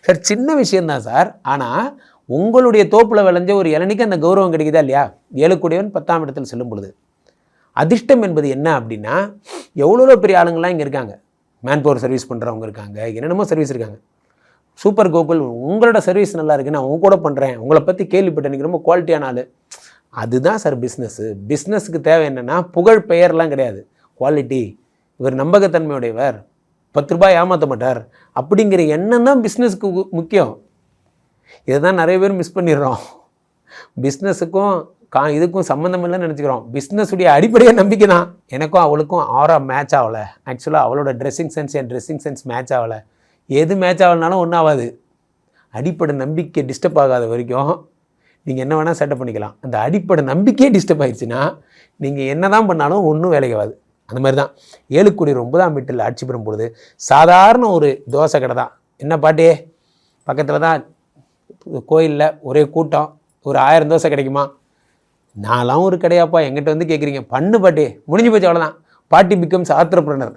Sir சின்ன விஷயந்தான் sir. ஆனால் உங்களுடைய தோப்பில் விளைஞ்ச ஒரு இளநிக்கு அந்த கௌரவம் கிடைக்குதா இல்லையா? 7 கோடியவன் 10ஆம் இடத்தில் செல்லும் பொழுது அதிர்ஷ்டம் என்பது என்ன அப்படின்னா, எவ்வளோ பெரிய ஆளுங்கள்லாம் இங்கே இருக்காங்க. மேன் பவர் சர்வீஸ் பண்ணுறவங்க இருக்காங்க, என்னென்னமோ சர்வீஸ் இருக்காங்க. சூப்பர் கோகுல், உங்களோட சர்வீஸ் நல்லா இருக்குது, நான் உங்க கூட பண்ணுறேன், உங்களை பற்றி கேள்விப்பட்டேன், நீங்கள் ரொம்ப குவாலிட்டியான ஆள். அதுதான் சார் பிஸ்னஸ்ஸு. பிஸ்னஸுக்கு தேவை என்னென்னா புகழ் பெயர்லாம் கிடையாது, குவாலிட்டி. இவர் நம்பகத்தன்மையுடையவர், 10 ரூபாய் ஏமாற்ற மாட்டார் அப்படிங்கிற எண்ணம் தான் பிஸ்னஸுக்கு முக்கியம். இதை தான் நிறைய பேர் மிஸ் பண்ணிடுறோம். பிஸ்னஸுக்கும் இதுக்கும் சம்மந்தம் இல்லைன்னு நினச்சிக்கிறோம். பிஸ்னஸுடைய அடிப்படையே நம்பிக்கை தான். எனக்கும் அவளுக்கும் ஆரா மேட்ச் ஆகலை. ஆக்சுவலாக அவளோட ட்ரெஸ்ஸிங் சென்ஸ் என் ட்ரெஸ்ஸிங் சென்ஸ் மேட்ச் ஆகலை. எது மேட்ச் ஆகலைனாலும் ஒன்றும் ஆகாது. அடிப்படை நம்பிக்கை டிஸ்டர்ப் ஆகாத வரைக்கும் நீங்கள் என்ன வேணால் செட்டப் பண்ணிக்கலாம். அந்த அடிப்படை நம்பிக்கையே டிஸ்டர்ப் ஆகிடுச்சுன்னா நீங்கள் என்ன தான் பண்ணாலும் ஒன்றும் வேலைக்காது. அந்த மாதிரி தான் 7 கோடி 9ஆம் வீட்டில் ஆட்சி பெறும் பொழுது சாதாரண ஒரு தோசை கடை தான். என்ன பாட்டே, பக்கத்தில் தான் கோயிலில் ஒரே கூட்டம், ஒரு 1000 தோசை கிடைக்குமா? நான்லாம் ஒரு கடையாப்பா எங்கிட்ட வந்து கேட்குறீங்க, பண்ணு பாட்டி, முடிஞ்சு போச்சு, அவ்வளோதான். பாட்டி பிகம்ஸ் ஆண்டர்பிரனர்.